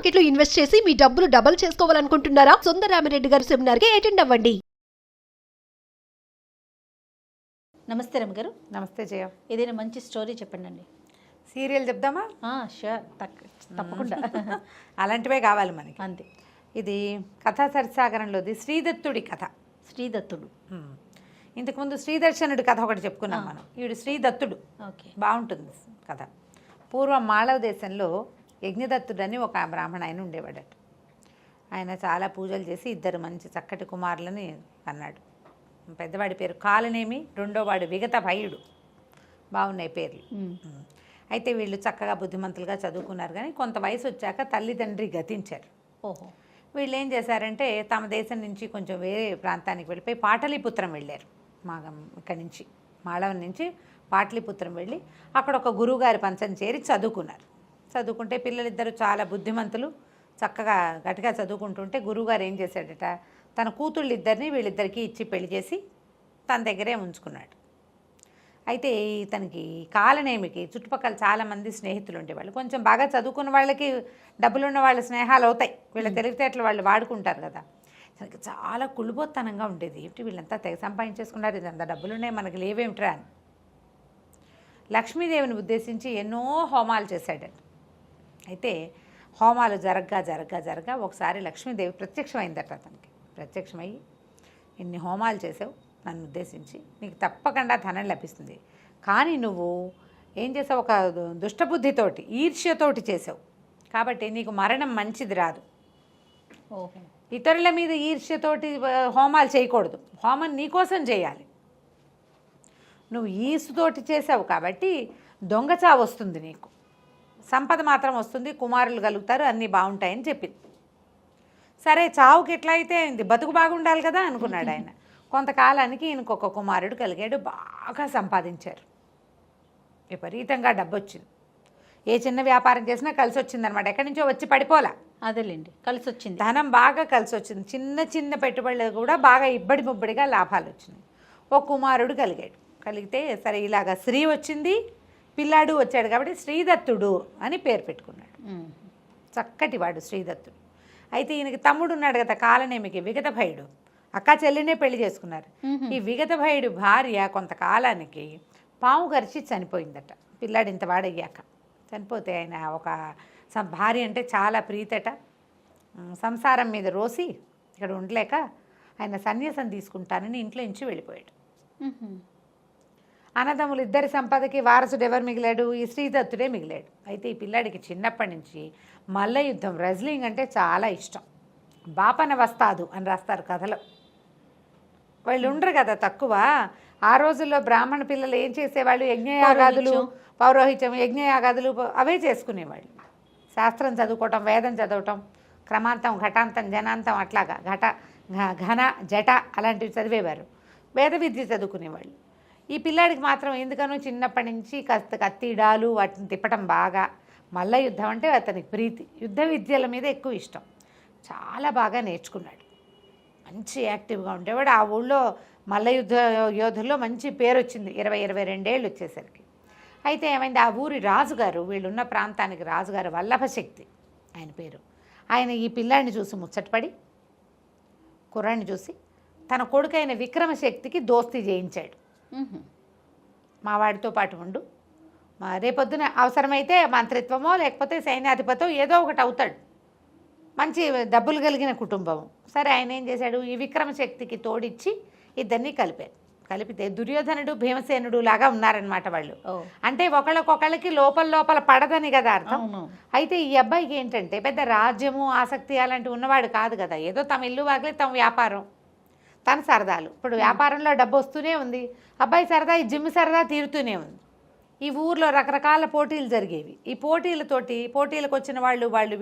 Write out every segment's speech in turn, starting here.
Market లో invest చేసి మీ డబ్బులు డబుల్ చేసుకోవాలనుకుంటున్నారా? సుందరరామిరెడ్డి గారి సెమినార్ కి అటెండ్ అవ్వండి. నమస్తే రమ్య గారు. నమస్తే జయ. ఏదైనా మంచి స్టోరీ చెప్పండి అండి. సీరియల్ చెప్దామా? షూర్, తప్పకుండా. అలాంటివే కావాలి మనకి. అంతే. ఇది కథా సరిసాగరంలోది శ్రీదత్తుడి కథ. శ్రీదత్తుడు. ఇంతకుముందు శ్రీదర్శనుడి కథ ఒకటి చెప్పుకున్నాం మనం. ఈవిడు శ్రీదత్తుడు. ఓకే, బాగుంటుంది కథ. పూర్వం మాళవ దేశంలో యజ్ఞదత్తుడు అని ఒక బ్రాహ్మణ ఆయన ఉండేవాడట. ఆయన చాలా పూజలు చేసి ఇద్దరు మంచి చక్కటి కుమారులని అన్నాడు. పెద్దవాడి పేరు కాలనేమి, రెండోవాడు విగత భయుడు. బాగున్నాయి పేర్లు. అయితే వీళ్ళు చక్కగా బుద్ధిమంతులుగా చదువుకున్నారు. కానీ కొంత వయసు వచ్చాక తల్లిదండ్రి గతించారు. ఓహో. వీళ్ళు ఏం చేశారంటే తమ దేశం నుంచి కొంచెం వేరే ప్రాంతానికి వెళ్ళిపోయి పాటలీపుత్రం వెళ్ళారు. ఇక్కడి నుంచి మాళవం నుంచి పాటలీపుత్రం వెళ్ళి అక్కడ ఒక గురువుగారి పంచం చేరి చదువుకున్నారు. చదువుకుంటే పిల్లలిద్దరూ చాలా బుద్ధిమంతులు, చక్కగా గట్టిగా చదువుకుంటుంటే గురువుగారు ఏం చేశాడట, తన కూతుళ్ళిద్దరిని వీళ్ళిద్దరికీ ఇచ్చి పెళ్లి చేసి తన దగ్గరే ఉంచుకున్నాడు. అయితే తనకి కాలనేమికి చుట్టుపక్కల చాలామంది స్నేహితులు ఉండేవాళ్ళు. కొంచెం బాగా చదువుకున్న వాళ్ళకి డబ్బులున్న వాళ్ళ స్నేహాలు అవుతాయి, వీళ్ళ తెలివితేటలు వాళ్ళు వాడుకుంటారు కదా. తనకి చాలా కుళ్ళుబోత్తనంగా ఉండేది. ఏమిటి వీళ్ళంతా తెగ సంపాదించేసుకున్నారు, ఇదంతా డబ్బులున్నాయి, మనకి లేవేమిట్రా అని. లక్ష్మీదేవిని ఉద్దేశించి ఎన్నో హోమాలు చేశాడట. అయితే హోమాలు జరగ్గా ఒకసారి లక్ష్మీదేవి ప్రత్యక్షమైందట. అతనికి ప్రత్యక్షమయ్యి, ఇన్ని హోమాలు చేసావు నన్ను ఉద్దేశించి, నీకు తప్పకుండా ధనం లభిస్తుంది. కానీ నువ్వు ఏం చేసావు, ఒక దుష్టబుద్ధితోటి ఈర్ష్యతోటి చేసావు, కాబట్టి నీకు మరణం మంచిది రాదు. ఓహో. ఇతరుల మీద ఈర్ష్యతోటి హోమాలు చేయకూడదు, హోమం నీకోసం చేయాలి. నువ్వు ఈసుతోటి చేసావు కాబట్టి దొంగచావు వస్తుంది, నీకు సంపద మాత్రం వస్తుంది, కుమారులు కలుగుతారు, అన్నీ బాగుంటాయని చెప్పింది. సరే, చావుకి ఎట్లా అయితే అయింది, బతుకు బాగుండాలి కదా అనుకున్నాడు ఆయన. కొంతకాలానికి ఈయనకొక కుమారుడు కలిగాడు. బాగా సంపాదించారు, విపరీతంగా డబ్బు వచ్చింది. ఏ చిన్న వ్యాపారం చేసినా కలిసి వచ్చిందనమాట. ఎక్కడి నుంచో వచ్చి పడిపోలా, అదేలేండి, కలిసి వచ్చింది. ధనం ధనం బాగా కలిసి వచ్చింది. చిన్న పెట్టుబడులు కూడా బాగా ఇబ్బడి ముబ్బడిగా లాభాలు వచ్చినాయి. ఒక కుమారుడు కలిగాడు. కలిగితే సరే, ఇలాగా శ్రీ వచ్చింది, పిల్లాడు వచ్చాడు కాబట్టి శ్రీదత్తుడు అని పేరు పెట్టుకున్నాడు. చక్కటి వాడు శ్రీదత్తుడు. అయితే ఈయనకి తమ్ముడు ఉన్నాడు కదా కాలనేమికి, విగత భయుడు. అక్క చెల్లినే పెళ్లి చేసుకున్నారు. ఈ విగత భయుడు భార్య కొంతకాలానికి పాము గరిచి చనిపోయిందట. పిల్లాడు ఇంత వాడయ్యాక చనిపోతే ఆయన ఒక భార్య అంటే చాలా ప్రీతట. సంసారం మీద రోసి ఇక్కడ ఉండలేక ఆయన సన్యాసం తీసుకుంటానని ఇంట్లో నుంచి వెళ్ళిపోయాడు. అన్నదమ్ములు ఇద్దరి సంపదకి వారసుడు ఎవరు మిగిలాడు, ఈ శ్రీదత్తుడే మిగిలాడు. అయితే ఈ పిల్లాడికి చిన్నప్పటి నుంచి మల్ల యుద్ధం, రెజ్లింగ్ అంటే చాలా ఇష్టం. బాపన వస్తాదు అని రాస్తారు కథలో. వాళ్ళు ఉండరు కదా తక్కువ. ఆ రోజుల్లో బ్రాహ్మణ పిల్లలు ఏం చేసేవాళ్ళు, యజ్ఞయాగాదులు, పౌరోహిత్యం, యజ్ఞయాగాదులు అవే చేసుకునేవాళ్ళు. శాస్త్రం చదువుకోవటం, వేదం చదవటం, క్రమాంతం, ఘటాంతం, జనాంతం, అట్లాగా ఘన జట అలాంటివి చదివేవారు. వేద విద్య చదువుకునేవాళ్ళు. ఈ పిల్లాడికి మాత్రం ఎందుకనో చిన్నప్పటి నుంచి కాస్త కత్తిడాలు వాటిని తిప్పటం బాగా, మల్ల యుద్ధం అంటే అతనికి ప్రీతి, యుద్ధ విద్యల మీద ఎక్కువ ఇష్టం. చాలా బాగా నేర్చుకున్నాడు, మంచి యాక్టివ్గా ఉండేవాడు. ఆ ఊళ్ళో మల్ల యుద్ధ యోధుల్లో మంచి పేరు వచ్చింది 22 ఏళ్ళు వచ్చేసరికి. అయితే ఏమైంది, ఆ ఊరి రాజుగారు, వీళ్ళున్న ప్రాంతానికి రాజుగారు వల్లభశక్తి ఆయన పేరు. ఆయన ఈ పిల్లాడిని చూసి ముచ్చటపడి, కుర్రాడిని చూసి తన కొడుకైన విక్రమశక్తికి దోస్తీ చేయించాడు. మా వాడితో పాటు ఉండు, రేపొద్దున అవసరమైతే మంత్రిత్వమో లేకపోతే సైన్యాధిపతో ఏదో ఒకటి అవుతాడు, మంచి డబ్బులు కలిగిన కుటుంబం. సరే, ఆయన ఏం చేశాడు, ఈ విక్రమశక్తికి తోడిచ్చి ఇద్దరిని కలిపితే దుర్యోధనుడు భీమసేనుడు లాగా ఉన్నారనమాట వాళ్ళు. అంటే ఒకళ్ళకొకళ్ళకి లోపల పడదని కదా అర్థం. అయితే ఈ అబ్బాయికి ఏంటంటే పెద్ద రాజ్యము ఆసక్తి అలాంటివి ఉన్నవాడు కాదు కదా. ఏదో తమ ఇల్లు వాగలే, తమ వ్యాపారం, తన సరదాలు. ఇప్పుడు వ్యాపారంలో డబ్బు వస్తూనే ఉంది, అబ్బాయి సరదా, ఈ జిమ్ సరదా తీరుతూనే ఉంది. ఈ ఊర్లో రకరకాల పోటీలు జరిగేవి. ఈ పోటీలకు వచ్చిన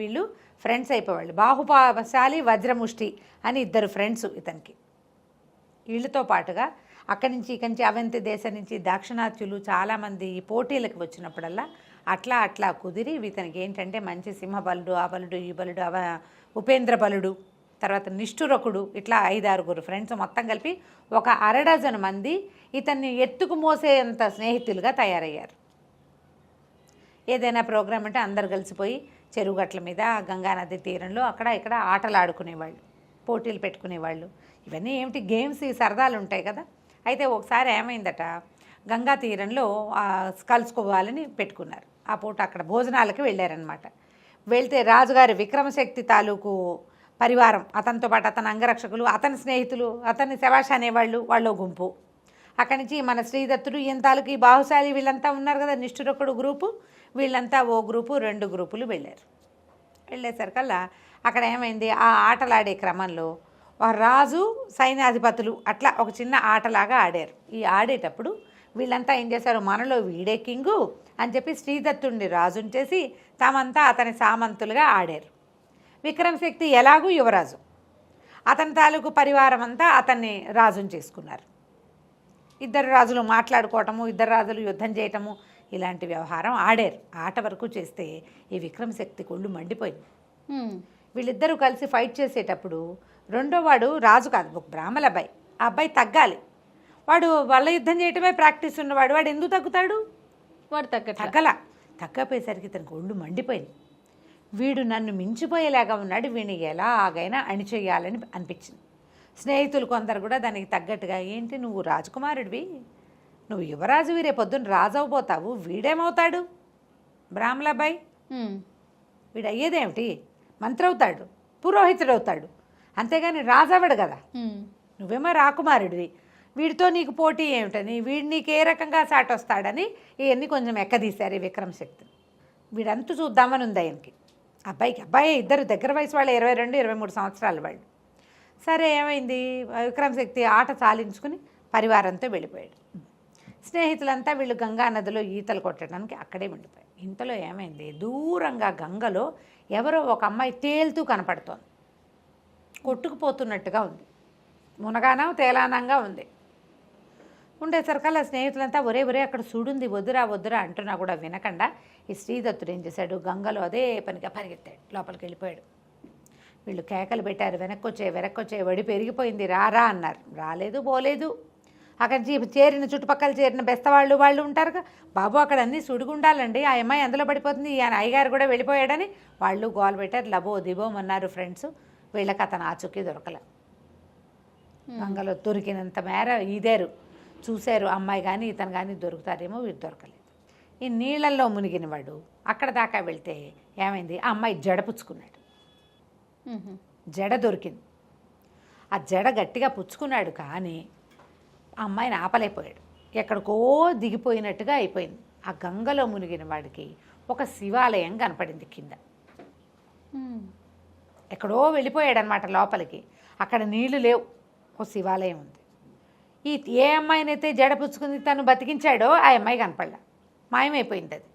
వీళ్ళు ఫ్రెండ్స్ అయిపోయేవాళ్ళు. బాహుపాశాలి, వజ్రముష్టి అని ఇద్దరు ఫ్రెండ్స్ ఇతనికి. వీళ్ళతో పాటుగా అక్కడి నుంచి ఇక్కడి నుంచి అవంతి దేశం నుంచి దాక్షిణాత్యులు చాలామంది ఈ పోటీలకు వచ్చినప్పుడల్లా అట్లా కుదిరి ఇతనికి ఏంటంటే మంచి సింహబలుడు, ఆ బలుడు, ఈ బలుడు, ఉపేంద్ర బలుడు, తర్వాత నిష్ఠురకుడు, ఇట్లా 5-6 ఫ్రెండ్స్ మొత్తం కలిపి ఒక 1/2 మంది ఇతన్ని ఎత్తుకు మోసేంత స్నేహితులుగా తయారయ్యారు. ఏదైనా ప్రోగ్రామ్ అంటే అందరు కలిసిపోయి చెరువుగట్ల మీద గంగానది తీరంలో అక్కడ ఇక్కడ ఆటలు ఆడుకునేవాళ్ళు, పోటీలు పెట్టుకునేవాళ్ళు. ఇవన్నీ ఏమిటి గేమ్స్, ఈ సరదాలు ఉంటాయి కదా. అయితే ఒకసారి ఏమైందట, గంగా తీరంలో కలుసుకోవాలని పెట్టుకున్నారు. ఆ పూట అక్కడ భోజనాలకి వెళ్ళారనమాట. వెళ్తే రాజుగారి విక్రమశక్తి తాలూకు పరివారం, అతనితో పాటు అతని అంగరక్షకులు, అతని స్నేహితులు, అతన్ని శవాష అనేవాళ్ళు, వాళ్ళు గుంపు. అక్కడి నుంచి మన శ్రీదత్తుడు ఈయన తాలూకు ఈ బాహుశాలి వీళ్ళంతా ఉన్నారు కదా, నిష్ఠురొకడు గ్రూపు, వీళ్ళంతా ఓ గ్రూపు, 2 గ్రూపులు వెళ్ళారు. వెళ్ళేసరికల్లా అక్కడ ఏమైంది, ఆ ఆటలాడే క్రమంలో రాజు సైన్యాధిపతులు అట్లా ఒక చిన్న ఆటలాగా ఆడారు. ఈ ఆడేటప్పుడు వీళ్ళంతా ఏం చేశారు, మనలో వీడే కింగు అని చెప్పి శ్రీదత్తుడిని రాజుని చేసి తామంతా అతని సామంతులుగా ఆడారు. విక్రమశక్తి ఎలాగూ యువరాజు, అతని తాలూకు పరివారం అంతా అతన్ని రాజుని చేసుకున్నారు. ఇద్దరు రాజులు మాట్లాడుకోవటము, ఇద్దరు రాజులు యుద్ధం చేయటము, ఇలాంటి వ్యవహారం ఆడారు. ఆట వరకు చేస్తే ఈ విక్రమశక్తి కొళ్ళు మండిపోయింది. వీళ్ళిద్దరూ కలిసి ఫైట్ చేసేటప్పుడు రెండో వాడు రాజు కాదు, ఒక బ్రాహ్మణ అబ్బాయి. ఆ అబ్బాయి తగ్గాలి. వాడు వాళ్ళ యుద్ధం చేయటమే ప్రాక్టీస్ ఉన్నవాడు. వాడు ఎందుకు తగ్గుతాడు? వాడు తగ్గపోయేసరికి ఇతనికి ఒళ్ళు మండిపోయింది. వీడు నన్ను మించిపోయేలాగా ఉన్నాడు, వీడిని ఎలాగైనా అణిచేయాలని అనిపించింది. స్నేహితులు కొందరు కూడా దానికి తగ్గట్టుగా, ఏంటి నువ్వు రాజకుమారుడివి, నువ్వు యువరాజు, వీరే పొద్దున్న రాజు అవబోతావు, వీడేమవుతాడు, బ్రాహ్మణ అబ్బాయి, వీడు అయ్యేదేమిటి, మంత్రి అవుతాడు, పురోహితుడు అవుతాడు, అంతేగాని రాజు అవ్వడు కదా. నువ్వేమో రాకుమారుడివి, వీడితో నీకు పోటీ ఏమిటని, వీడు నీకు ఏ రకంగా సాటి వస్తాడని ఇవన్నీ కొంచెం ఎక్కదీశారు ఈ విక్రమశక్తి. వీడంతా చూద్దామని ఉంది ఆయనకి. అబ్బాయి ఇద్దరు దగ్గర వయసు వాళ్ళు, 22-23 సంవత్సరాలు వాళ్ళు. సరే ఏమైంది, విక్రమశక్తి ఆట చాలించుకుని పరివారంతో వెళ్ళిపోయాడు. స్నేహితులంతా వీళ్ళు గంగా నదిలో ఈతలు కొట్టడానికి అక్కడే ఉండిపోయారు. ఇంతలో ఏమైంది, దూరంగా గంగలో ఎవరో ఒక అమ్మాయి తేలుతూ కనపడుతోంది. కొట్టుకుపోతున్నట్టుగా ఉంది, మునగానం తేలానంగా ఉంది. ఉండేసరికల్లా స్నేహితులంతా ఒరే అక్కడ సుడుంది, వద్దురా అంటున్నా కూడా వినకుండా ఈ శ్రీదత్తుడు ఏం చేశాడు, గంగలో అదే పనిగా పరిగెత్తాడు, లోపలికి వెళ్ళిపోయాడు. వీళ్ళు కేకలు పెట్టారు, వెనక్కొచ్చే వడి పెరిగిపోయింది, రారా అన్నారు. రాలేదు, పోలేదు. అక్కడ చుట్టుపక్కల చేరిన బెస్తవాళ్ళు వాళ్ళు ఉంటారుగా, బాబు అక్కడ అన్నీ సుడిగుండాలండి, ఆ అమ్మాయి అందులో పడిపోతుంది, ఆయన అయ్యగారు కూడా వెళ్ళిపోయాడని వాళ్ళు గోల్ పెట్టారు. లబో దిబోమన్నారు ఫ్రెండ్స్. వీళ్ళకి అతను ఆచూకీ దొరకలే. గంగలో దొరికినంత మేర ఇదేరు చూశారు, అమ్మాయి కానీ ఇతను కానీ దొరుకుతారేమో, వీరు దొరకలేదు. ఈ నీళ్ళల్లో మునిగిన వాడు అక్కడ దాకా వెళ్తే ఏమైంది, ఆ అమ్మాయి జడ పుచ్చుకున్నాడు. జడ దొరికింది. ఆ జడ గట్టిగా పుచ్చుకున్నాడు, కానీ ఆ అమ్మాయిని ఆపలేకపోయాడు. ఎక్కడికో దిగిపోయినట్టుగా అయిపోయింది. ఆ గంగలో మునిగిన వాడికి ఒక శివాలయం కనపడింది కింద. ఎక్కడో వెళ్ళిపోయాడు అనమాట లోపలికి. అక్కడ నీళ్లు లేవు, ఒక శివాలయం ఉంది. ఏ అమ్మాయినైతే జడ పుచ్చుకుంది తను బతికించాడో ఆ అమ్మాయి కనపడలే, మాయమైపోయింది అది.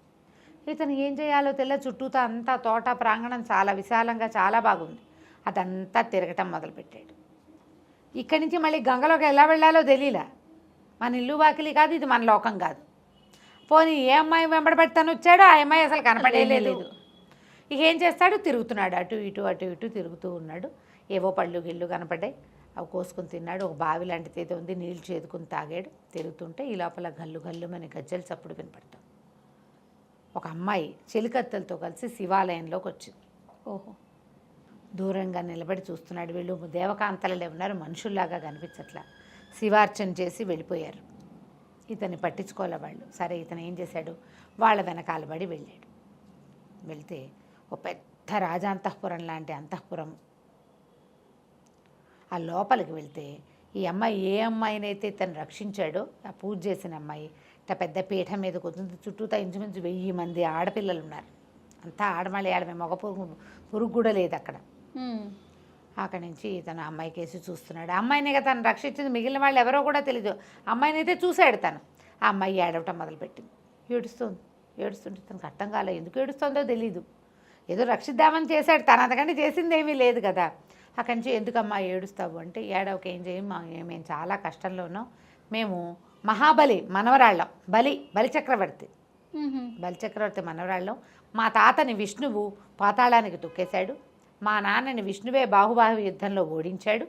ఇతను ఏం చేయాలో తెల్ల, చుట్టూతా అంతా తోట ప్రాంగణం చాలా విశాలంగా చాలా బాగుంది. అదంతా తిరగటం మొదలుపెట్టాడు. ఇక్కడి నుంచి మళ్ళీ గంగలోకి ఎలా వెళ్ళాలో తెలియలే. మన ఇల్లు వాకిలి కాదు, ఇది మన లోకం కాదు. పోనీ ఏ అమ్మాయి వెంబడబెడతాను వచ్చాడో ఆ అమ్మాయి అసలు కనపడేలేదు. ఇక ఏం చేస్తాడు, తిరుగుతున్నాడు, అటు ఇటు తిరుగుతూ ఉన్నాడు. ఏవో పళ్ళు గిళ్ళు కనపడ్డాయి, అవి కోసుకుని తిన్నాడు. ఒక బావి లాంటిది ఏదో ఉంది, నీళ్ళు చేదుకుని తాగాడు. తిరుగుతుంటే ఈ లోపల గల్లుమని గజ్జల చప్పుడు వినపడతాం. ఒక అమ్మాయి చెలికత్తెలతో కలిసి శివాలయంలోకి వచ్చింది. ఓహో, దూరంగా నిలబడి చూస్తున్నాడు. వీళ్ళు దేవకాంతలలో ఉన్నారు, మనుషుల్లాగా కనిపించట్లా. శివార్చన చేసి వెళ్ళిపోయారు. ఇతన్ని పట్టించుకోలే వాళ్ళు. సరే ఇతను ఏం చేశాడు, వాళ్ళ వెనకాల పడి వెళ్ళాడు. వెళ్తే ఒక పెద్ద రాజాంతఃపురం లాంటి అంతఃపురం. ఆ లోపలికి వెళ్తే ఈ అమ్మాయి ఏ అమ్మాయినైతే తను రక్షించాడో, ఆ పూజ చేసిన అమ్మాయి ఇట్లా పెద్ద పీఠం మీద కూర్చుంది. చుట్టూతా ఇంచుమించు 1000 మంది ఆడపిల్లలు ఉన్నారు. అంతా ఆడమలయాళమే, మగ పురుగు కూడా లేదు అక్కడ. అక్కడి నుంచి తను అమ్మాయి కేసి చూస్తున్నాడు. అమ్మాయిని కదా తను రక్షించింది, మిగిలిన వాళ్ళు ఎవరో కూడా తెలీదు. అమ్మాయిని అయితే చూశాడు తను. ఆ అమ్మాయి ఏడవటం మొదలుపెట్టింది. ఏడుస్తుంటే తనకు అర్థం కాలే, ఎందుకు ఏడుస్తుందో తెలీదు. ఏదో రక్షిద్దామని చేశాడు తను, అంతకంటే చేసింది ఏమీ లేదు కదా. అక్కడి నుంచి ఎందుకమ్మా ఏడుస్తావు అంటే, ఏడవక ఏం చేయం, మేము చాలా కష్టంలో ఉన్నాం. మేము మహాబలి మనవరాళ్ళం, బలిచక్రవర్తి మనవరాళ్ళం. మా తాతని విష్ణువు పాతాళానికి తొక్కేశాడు. మా నాన్నని విష్ణువే బాహుబాహు యుద్ధంలో ఓడించాడు.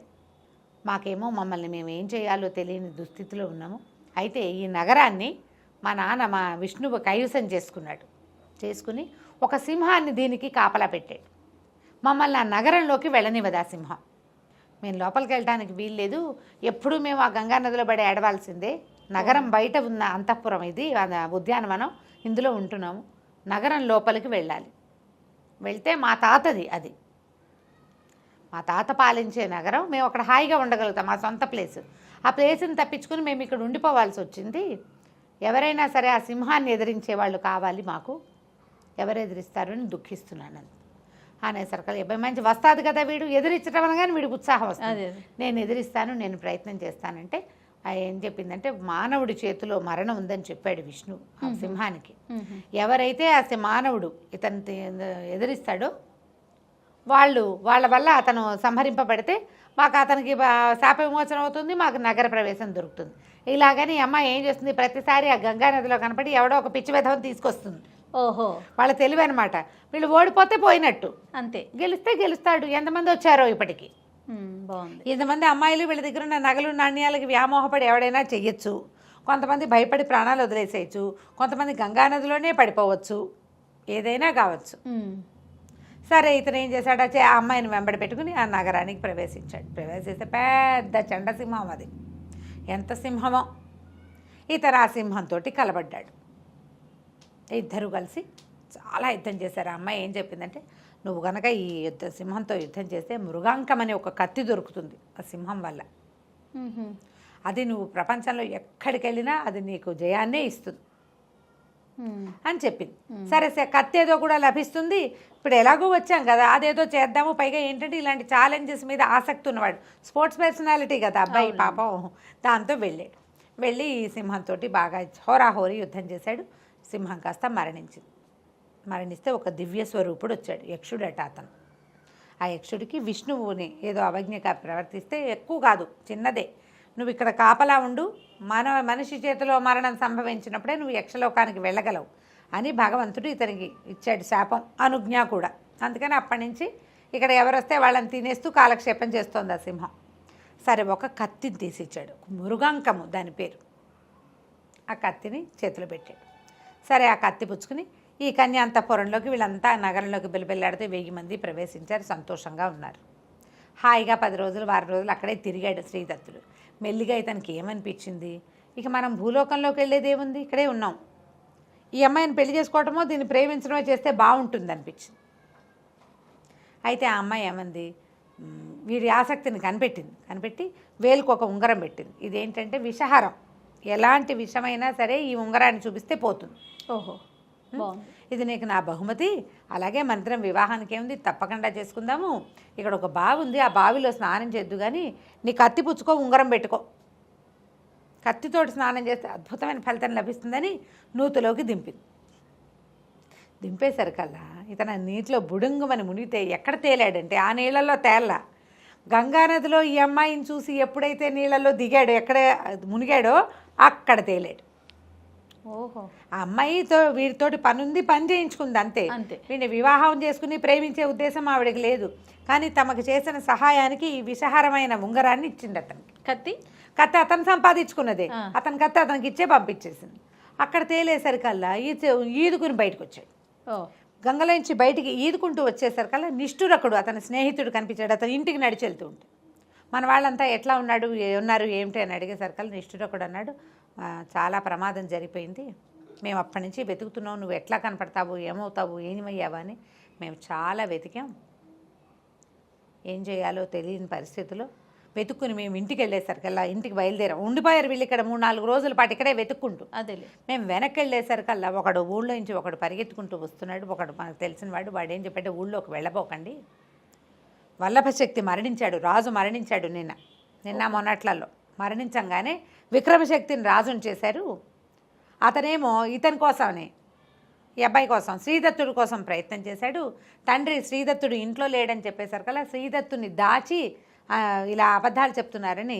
మాకేమో మమ్మల్ని మేము ఏం చేయాలో తెలియని దుస్థితిలో ఉన్నాము. అయితే ఈ నగరాన్ని మా విష్ణువు కైవసం చేసుకుని ఒక సింహాన్ని దీనికి కాపలా పెట్టాడు. మమ్మల్ని ఆ నగరంలోకి వెళ్ళనివ్వదు ఆ సింహం. మేము లోపలికి వెళ్ళడానికి వీల్లేదు, ఎప్పుడూ మేము ఆ గంగా నదిలో పడి ఏడవాల్సిందే. నగరం బయట ఉన్న అంతఃపురం ఇది, ఉద్యానవనం, ఇందులో ఉంటున్నాము. నగరం లోపలికి వెళ్ళాలి. వెళ్తే మా తాతది అది, మా తాత పాలించే నగరం. మేము అక్కడ హాయిగా ఉండగలుగుతాం, మా సొంత ప్లేసు. ఆ ప్లేస్ని తప్పించుకుని మేము ఇక్కడ ఉండిపోవాల్సి వచ్చింది. ఎవరైనా సరే ఆ సింహాన్ని ఎదిరించే వాళ్ళు కావాలి మాకు, ఎవరు ఎదిరిస్తారు అని దుఃఖిస్తున్నాను అనేసరికి అబ్బాయి మంచి వస్తాది కదా, వీడు ఎదిరించడం అనగానే వీడికి ఉత్సాహం వస్తుంది. నేను ఎదిరిస్తాను, నేను ప్రయత్నం చేస్తానంటే ఏం చెప్పిందంటే మానవుడి చేతిలో మరణం ఉందని చెప్పాడు విష్ణు ఆ సింహానికి. ఎవరైతే ఆ మానవుడు ఇతన్ని ఎదిరిస్తాడో వాళ్ళ వల్ల అతను సంహరింపబడితే మాకు అతనికి శాప విమోచన అవుతుంది, మాకు నగర ప్రవేశం దొరుకుతుంది. ఇలాగని అమ్మ ఏం చేస్తుంది, ప్రతిసారి ఆ గంగా నదిలో కనపడి ఎవడో ఒక పిచ్చి విధవం తీసుకొస్తుంది. ఓహో, వాళ్ళ తెలివి అనమాట. వీళ్ళు ఓడిపోతే పోయినట్టు, అంతే. గెలిస్తే గెలుస్తాడు. ఎంతమంది వచ్చారో ఇప్పటికి, బాగుంది. ఇంతమంది అమ్మాయిలు వీళ్ళ దగ్గర ఉన్న నగలు నాణ్యాలకి వ్యామోహపడి ఎవడైనా చెయ్యొచ్చు. కొంతమంది భయపడి ప్రాణాలు వదిలేసేయచ్చు, కొంతమంది గంగానదిలోనే పడిపోవచ్చు, ఏదైనా కావచ్చు. సరే ఇతను ఏం చేశాడు, ఆ అమ్మాయిని వెంబడి పెట్టుకుని ఆ నగరానికి ప్రవేశించాడు. ప్రవేశిస్తే పెద్ద చండసింహం అది, ఎంత సింహమో. ఇతను ఆ సింహంతో కలబడ్డాడు. ఇద్దరు కలిసి చాలా యుద్ధం చేశారు. ఆ అమ్మాయి ఏం చెప్పిందంటే, నువ్వు కనుక ఈ సింహంతో యుద్ధం చేస్తే మృగాంకం అనే ఒక కత్తి దొరుకుతుంది ఆ సింహం వల్ల. అది నువ్వు ప్రపంచంలో ఎక్కడికి వెళ్ళినా అది నీకు జయాన్నే ఇస్తుంది అని చెప్పింది. సరే కత్తి ఏదో కూడా లభిస్తుంది, ఇప్పుడు ఎలాగో వచ్చాం కదా అదేదో చేద్దాము. పైగా ఏంటంటే ఇలాంటి ఛాలెంజెస్ మీద ఆసక్తి ఉన్నవాడు, స్పోర్ట్స్ పర్సనాలిటీ కదా అబ్బాయి పాపం. దాంతో వెళ్ళి ఈ సింహంతో బాగా హోరాహోరీ యుద్ధం చేశాడు. సింహం కాస్త మరణిస్తే ఒక దివ్య స్వరూపుడు వచ్చాడు, యక్షుడట అతను. ఆ యక్షుడికి విష్ణువుని ఏదో అవజ్ఞగా ప్రవర్తిస్తే, ఎక్కువ కాదు చిన్నదే, నువ్వు ఇక్కడ కాపలా ఉండు, మనిషి చేతిలో మరణం సంభవించినప్పుడే నువ్వు యక్షలోకానికి వెళ్ళగలవు అని భగవంతుడు ఇతనికి ఇచ్చాడు శాపం, అనుజ్ఞ కూడా. అందుకని అప్పటి నుంచి ఇక్కడ ఎవరొస్తే వాళ్ళని తినేస్తూ కాలక్షేపం చేస్తోంది ఆ సింహం. సరే ఒక కత్తిని తీసిచ్చాడు, మృగాంకము దాని పేరు. ఆ కత్తిని చేతిలో పెట్టాడు. సరే ఆ కత్తి పుచ్చుకుని ఈ కన్యాంతపురంలోకి వీళ్ళంతా నగరంలోకి బిలబిల్లాడితే 1000 మంది ప్రవేశించారు, సంతోషంగా ఉన్నారు. హాయిగా 10 రోజులు 10 రోజులు అక్కడే తిరిగాడు శ్రీదత్తుడు. మెల్లిగా ఇతనికి ఏమనిపించింది, ఇక మనం భూలోకంలోకి వెళ్ళేది ఏముంది, ఇక్కడే ఉన్నాం, ఈ అమ్మాయిని పెళ్లి చేసుకోవటమో దీన్ని ప్రేమించడమో చేస్తే బాగుంటుంది అనిపించింది. అయితే ఆ అమ్మాయి ఏమంది, వీడి ఆసక్తిని కనిపెట్టి వేలుకు ఒక ఉంగరం పెట్టింది. ఇదేంటంటే విషహారం, ఎలాంటి విషమైనా సరే ఈ ఉంగరాన్ని చూపిస్తే పోతుంది. ఓహో, ఇది నీకు నా బహుమతి, అలాగే మంత్రం వివాహానికి ఏముంది తప్పకుండా చేసుకుందాము. ఇక్కడ ఒక బావి ఉంది, ఆ బావిలో స్నానం చేద్దు, కానీ నీ కత్తి పుచ్చుకో, ఉంగరం పెట్టుకో, కత్తితోటి స్నానం చేస్తే అద్భుతమైన ఫలితం లభిస్తుందని నూతిలోకి దింపేసరికల్లా ఇతను నీటిలో బుడుంగుమని మునిగితే ఎక్కడ తేలాడంటే ఆ నీళ్ళల్లో తేల్లా. గంగానదిలో ఈ అమ్మాయిని చూసి ఎప్పుడైతే నీళ్ళల్లో దిగాడో, ఎక్కడ మునిగాడో అక్కడ తేలాడు. ఓహో, ఆ అమ్మాయితో వీడితోటి పని చేయించుకుంది అంతే. వీడిని వివాహం చేసుకుని ప్రేమించే ఉద్దేశం ఆవిడకి లేదు. కానీ తమకు చేసిన సహాయానికి ఈ విషహారమైన ఉంగరాన్ని ఇచ్చింది అతనికి. కత్తి అతను సంపాదించుకున్నదే, అతని కత్తి అతనికి ఇచ్చే పంపించేసింది. అక్కడ తేలేసరికల్లా ఈదుకుని బయటకు వచ్చాడు. గంగలో నుంచి బయటికి ఈదుకుంటూ వచ్చేసరికల్లా నిష్ఠురకుడు అతని స్నేహితుడు కనిపించాడు. అతను ఇంటికి నడిచి వెళ్తూ ఉంటే మన వాళ్ళంతా ఎట్లా ఉన్నారు ఏమిటి అని అడిగేసరికల్లా నిష్ఠురకుడు అన్నాడు, చాలా ప్రమాదం జరిగిపోయింది, మేము అప్పటి నుంచి వెతుకుతున్నాం, నువ్వు ఎట్లా కనపడతావు, ఏమవుతావు, ఏమయ్యావా అని మేము చాలా వెతికాం, ఏం చేయాలో తెలియని పరిస్థితిలో వెతుక్కుని మేము ఇంటికి వెళ్ళేసరికల్లా, ఇంటికి బయలుదేరాం. ఉండిపోయారు వీళ్ళు ఇక్కడ 3-4 రోజుల పాటు ఇక్కడే వెతుక్కుంటూ. అదేలే మేము వెనక్కి వెళ్ళేసరికల్లా ఒకడు ఊళ్ళో నుంచి ఒకడు పరిగెత్తుకుంటూ వస్తున్నాడు. ఒకడు మనకు తెలిసిన వాడు ఏం చెప్పాడు, ఊళ్ళోకి వెళ్ళబోకండి, వల్లభశక్తి మరణించాడు, రాజు మరణించాడు నిన్న మొన్నట్లలో. మరణించంగానే విక్రమశక్తిని రాజుని చేశారు. అతనేమో ఇతని కోసమనే, ఈ అబ్బాయి కోసం, శ్రీదత్తుడి కోసం ప్రయత్నం చేశాడు. తండ్రి శ్రీదత్తుడు ఇంట్లో లేడని చెప్పేసరికల్లా శ్రీదత్తుని దాచి ఇలా అబద్ధాలు చెప్తున్నారని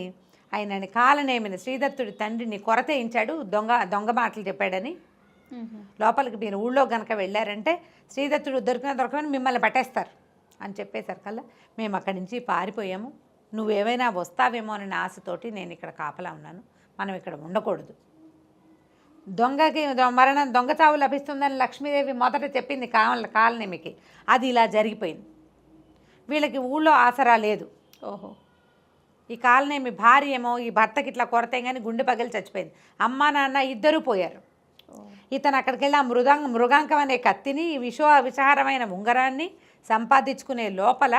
ఆయనని కాలనేమిని శ్రీదత్తుడి తండ్రిని కొరతేయించాడు. దొంగ మాటలు చెప్పాడని. లోపలికి మీరు ఊళ్ళో కనుక వెళ్ళారంటే శ్రీదత్తుడు దొరకని మిమ్మల్ని పట్టేస్తారు అని చెప్పేసరికల్లా మేము అక్కడి నుంచి పారిపోయాము. నువ్వేమైనా వస్తావేమో అనే ఆశతోటి నేను ఇక్కడ కాపలా ఉన్నాను, మనం ఇక్కడ ఉండకూడదు, దొంగకి మరణం దొంగ చావు లభిస్తుందని లక్ష్మీదేవి మొదట చెప్పింది కాలనేమికి, అది ఇలా జరిగిపోయింది. వీళ్ళకి ఊళ్ళో ఆసరా లేదు. ఓహో. ఈ కాలనేమి భార్య ఏమో ఈ భర్తకి ఇట్లా కొరతే కానీ గుండె పగిలి చచ్చిపోయింది. అమ్మ నాన్న ఇద్దరూ పోయారు. ఇతను అక్కడికి వెళ్ళి ఆ మృగాంకం అనే కత్తిని, విషహారమైన ఉంగరాన్ని సంపాదించుకునే లోపల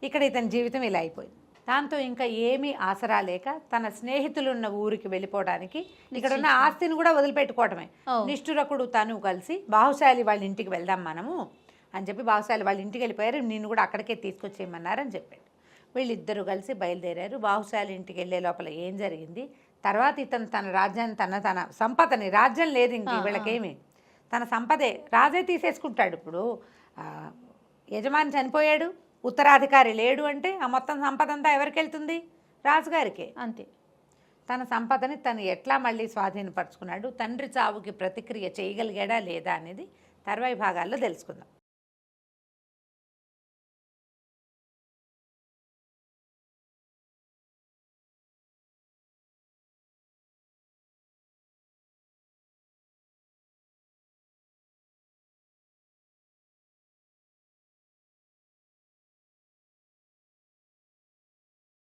ఇక్కడ ఇతని జీవితం ఇలా అయిపోయింది. దాంతో ఇంకా ఏమీ ఆసరా లేక తన స్నేహితులున్న ఊరికి వెళ్ళిపోవడానికి, ఇక్కడ ఉన్న ఆస్తిని కూడా వదిలిపెట్టుకోవటమే నిష్ఠురకుడు తను కలిసి బాహుశాలి వాళ్ళ ఇంటికి వెళ్దాం మనము అని చెప్పి బాహుశాలి వాళ్ళ ఇంటికి వెళ్ళిపోయారు. నిన్ను కూడా అక్కడికే తీసుకొచ్చేయమన్నారని చెప్పాడు. వీళ్ళిద్దరూ కలిసి బయలుదేరారు. బాహుశాలి ఇంటికి వెళ్ళే లోపల ఏం జరిగింది, తర్వాత ఇతను తన రాజ్యాన్ని తన సంపదని, రాజ్యం లేదు ఇంక వీళ్ళకేమి, తన సంపదే రాజే తీసేసుకుంటాడు. ఇప్పుడు యజమాని చనిపోయాడు, ఉత్తరాధికారి లేడు అంటే ఆ మొత్తం సంపద అంతా ఎవరికి వెళ్తుంది? రాజుగారికే. అంతే. తన సంపదని తను ఎట్లా మళ్ళీ స్వాధీనపరుచుకున్నాడు, తండ్రి చావుకి ప్రతిక్రియ చేయగలిగాడా లేదా అనేది తర్వాయి భాగాల్లో తెలుసుకుందాం.